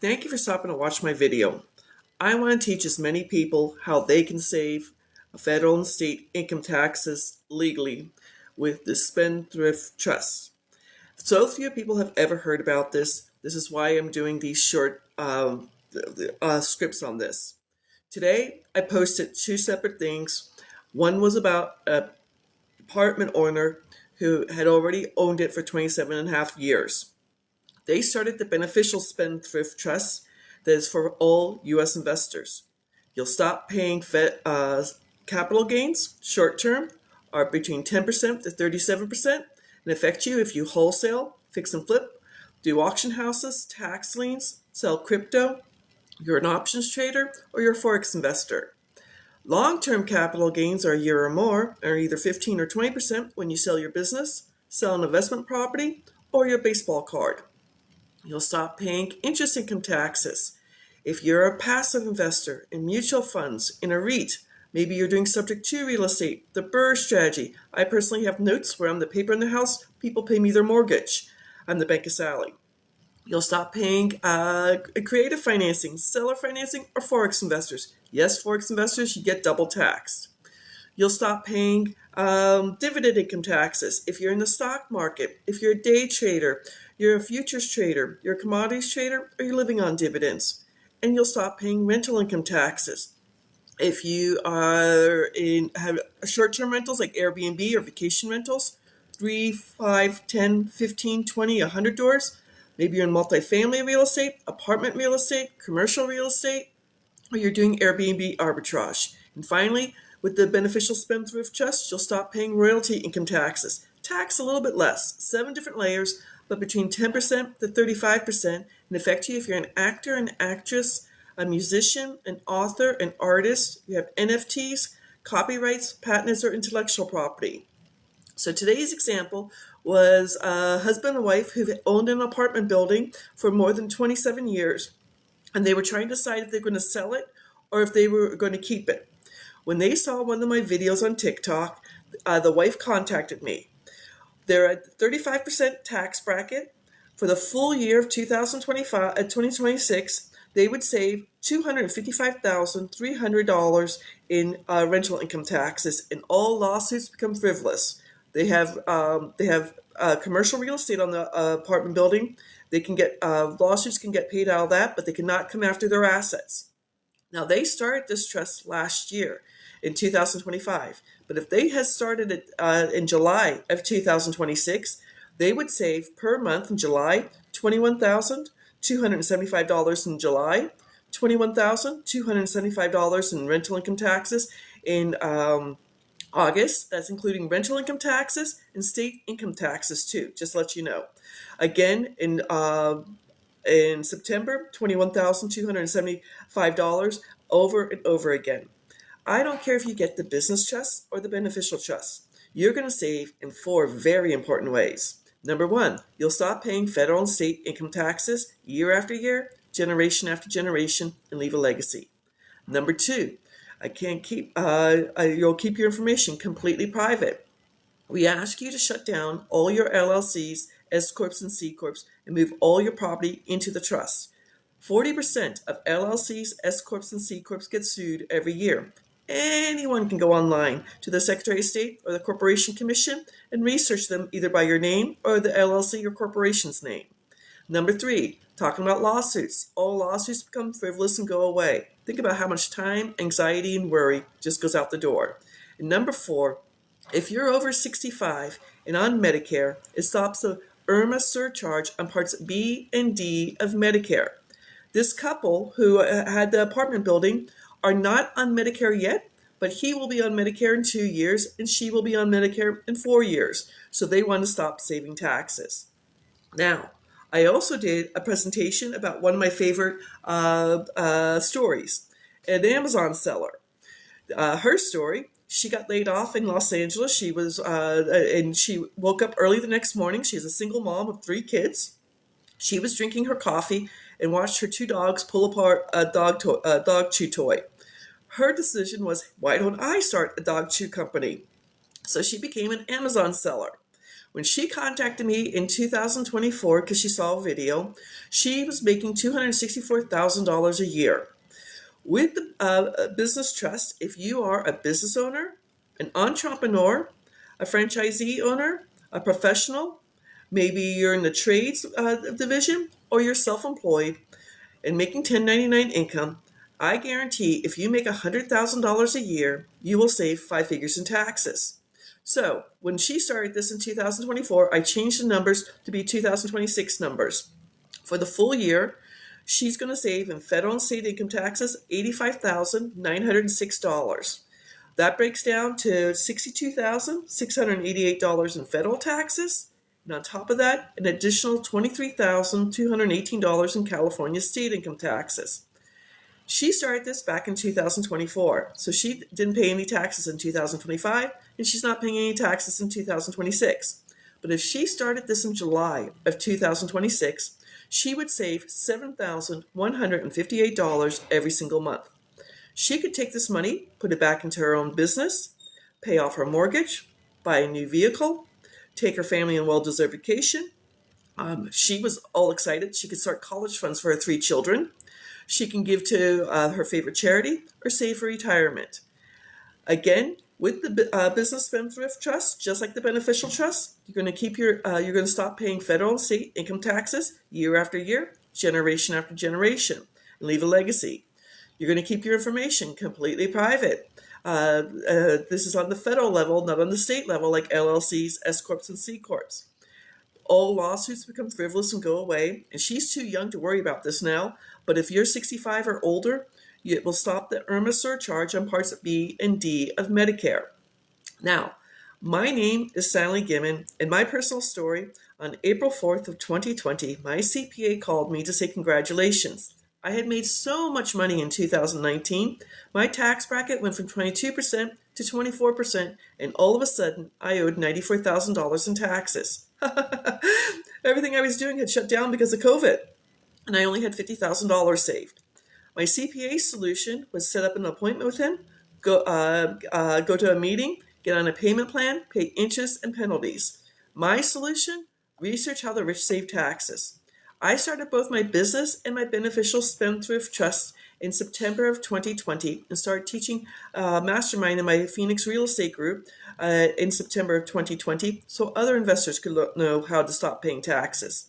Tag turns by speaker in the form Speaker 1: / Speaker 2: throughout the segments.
Speaker 1: Thank you for stopping to watch my video. I want to teach as many people how they can save federal and state income taxes legally with the Spendthrift Trust. So few people have ever heard about this. This is why I'm doing these short scripts on this. Today, I posted two separate things. One was about an apartment owner who had already owned it for 27 and a half years. They started the Beneficial Spendthrift Trust that is for all U.S. investors. You'll stop paying capital gains, short term, are between 10% to 37%, and affect you if you wholesale, fix and flip, do auction houses, tax liens, sell crypto, you're an options trader, or you're a Forex investor. Long-term capital gains are a year or more, are either 15 or 20% when you sell your business, sell an investment property, or your baseball card. You'll stop paying interest income taxes. If you're a passive investor in mutual funds, in a REIT, maybe you're doing subject to real estate, the BRRRR strategy. I personally have notes where I'm the paper in the house, people pay me their mortgage. I'm the Bank of Sally. You'll stop paying creative financing, seller financing, or Forex investors. Yes, Forex investors, you get double taxed. You'll stop paying dividend income taxes if you're in the stock market, if you're a day trader, you're a futures trader, you're a commodities trader, or you're living on dividends. And you'll stop paying rental income taxes. If you have short-term rentals like Airbnb or vacation rentals, 3, 5, 10, 15, 20, 100 doors, maybe you're in multifamily real estate, apartment real estate, commercial real estate, or you're doing Airbnb arbitrage. And finally, with the Beneficial Spendthrift Trust, you'll stop paying royalty income taxes. Tax a little bit less, 7 different layers, but between 10% to 35%, and affect you if you're an actor, an actress, a musician, an author, an artist, you have NFTs, copyrights, patents, or intellectual property. So today's example was a husband and wife who owned an apartment building for more than 27 years, and they were trying to decide if they're going to sell it or if they were going to keep it. When they saw one of my videos on TikTok, the wife contacted me. They're at 35% tax bracket. For the full year of 2026, they would save $255,300 in rental income taxes, and all lawsuits become frivolous. They have commercial real estate on the apartment building. They can get lawsuits can get paid out of that, but they cannot come after their assets. Now, they started this trust last year in 2025, but if they had started it in July of 2026, they would save per month in July $21,275 in July, $21,275 in rental income taxes in August. That's including rental income taxes and state income taxes too, just to let you know. Again, in September, $21,275 over and over again. I don't care if you get the business trust or the beneficial trust. You're going to save in 4 very important ways. Number 1, you'll stop paying federal and state income taxes year after year, generation after generation, and leave a legacy. Number 2, you'll keep your information completely private. We ask you to shut down all your LLCs, S Corps, and C Corps and move all your property into the trust. 40% of LLCs, S Corps, and C Corps get sued every year. Anyone can go online to the Secretary of State or the Corporation Commission and research them either by your name or the LLC or corporation's name. Number 3, talking about lawsuits. All lawsuits become frivolous and go away. Think about how much time, anxiety, and worry just goes out the door. And number 4, if you're over 65 and on Medicare, it stops the IRMA surcharge on Parts B and D of Medicare. This couple who had the apartment building are not on Medicare yet, but he will be on Medicare in 2 years and she will be on Medicare in 4 years. So they want to stop saving taxes. Now, I also did a presentation about one of my favorite stories, an Amazon seller. Her story, she got laid off in Los Angeles. She woke up early the next morning. She's a single mom of 3 kids. She was drinking her coffee and watched her 2 dogs pull apart a dog chew toy. Her decision was, why don't I start a dog chew company? So she became an Amazon seller. When she contacted me in 2024 because she saw a video, she was making $264,000 a year. With the business trust, if you are a business owner, an entrepreneur, a franchisee owner, a professional, maybe you're in the trades division, or you're self-employed and making 1099 income, I guarantee if you make $100,000 a year, you will save 5 figures in taxes. So when she started this in 2024, I changed the numbers to be 2026 numbers. For the full year, she's going to save in federal and state income taxes $85,906. That breaks down to $62,688 in federal taxes. And on top of that, an additional $23,218 in California state income taxes. She started this back in 2024, so she didn't pay any taxes in 2025, and she's not paying any taxes in 2026. But if she started this in July of 2026, she would save $7,158 every single month. She could take this money, put it back into her own business, pay off her mortgage, buy a new vehicle, take her family on well-deserved vacation. She was all excited. She could start college funds for her 3 children. She can give to her favorite charity or save for retirement. Again, with the Business Spendthrift Trust, just like the Beneficial Trust, you're going to keep you're going to stop paying federal and state income taxes year after year, generation after generation, and leave a legacy. You're going to keep your information completely private. This is on the federal level, not on the state level, like LLCs, S corps, and C corps. All lawsuits become frivolous and go away, and she's too young to worry about this now. But if you're 65 or older, it will stop the IRMA surcharge on Parts B and D of Medicare. Now, my name is Sally Gimmon, and my personal story, on April 4th of 2020, my CPA called me to say congratulations. I had made so much money in 2019. My tax bracket went from 22% to 24%, and all of a sudden, I owed $94,000 in taxes. Everything I was doing had shut down because of COVID, and I only had $50,000 saved. My CPA solution was set up an appointment with him, go to a meeting, get on a payment plan, pay interest and penalties. My solution, research how the rich save taxes. I started both my business and my Beneficial Spendthrift Trust in September of 2020 and started teaching mastermind in my Phoenix real estate group in September of 2020 so other investors could know how to stop paying taxes.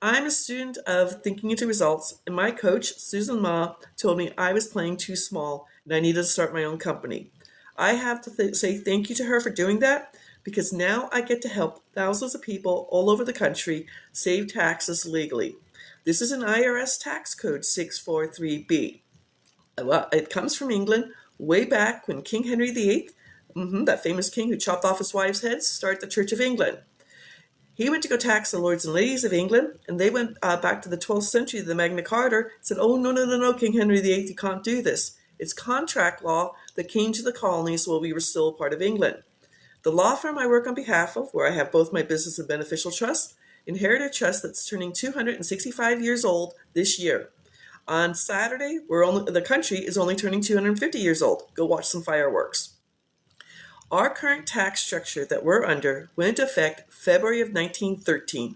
Speaker 1: I'm a student of Thinking into Results, and my coach, Susan Ma, told me I was playing too small and I needed to start my own company. I have to say thank you to her for doing that, because now I get to help thousands of people all over the country save taxes legally. This is an IRS Tax Code 643B. Well, it comes from England way back when King Henry VIII, that famous king who chopped off his wives' heads, started the Church of England. He went to go tax the lords and ladies of England, and they went back to the 12th century to the Magna Carta and said, oh, no, King Henry VIII, you can't do this. It's contract law that came to the colonies while we were still a part of England. The law firm I work on behalf of, where I have both my business and beneficial trust, inherited a trust that's turning 265 years old this year. On Saturday, the country is only turning 250 years old. Go watch some fireworks. Our current tax structure that we're under went into effect February of 1913.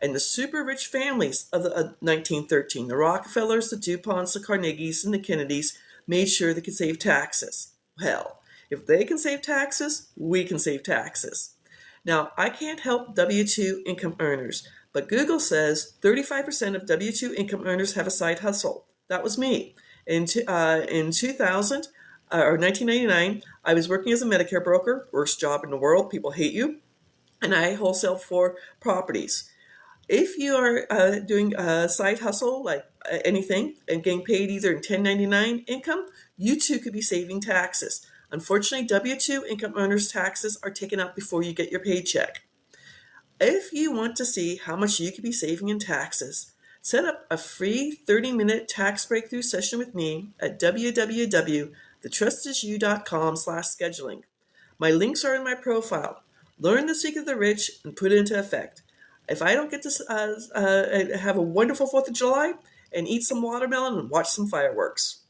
Speaker 1: And the super rich families of 1913, the Rockefellers, the DuPonts, the Carnegies, and the Kennedys, made sure they could save taxes. Well, if they can save taxes, we can save taxes. Now, I can't help W-2 income earners, but Google says 35% of W-2 income earners have a side hustle. That was me. In 2000, or 1999, I was working as a Medicare broker, worst job in the world, people hate you, and I wholesale for properties. If you are doing a side hustle, like anything, and getting paid either in 1099 income, you too could be saving taxes. Unfortunately, W-2 income earners' taxes are taken out before you get your paycheck. If you want to see how much you could be saving in taxes, set up a free 30-minute tax breakthrough session with me at www.thetrustisyou.com/scheduling. My links are in my profile. Learn the secret of the rich and put it into effect. If I don't get to have a wonderful 4th of July and eat some watermelon and watch some fireworks.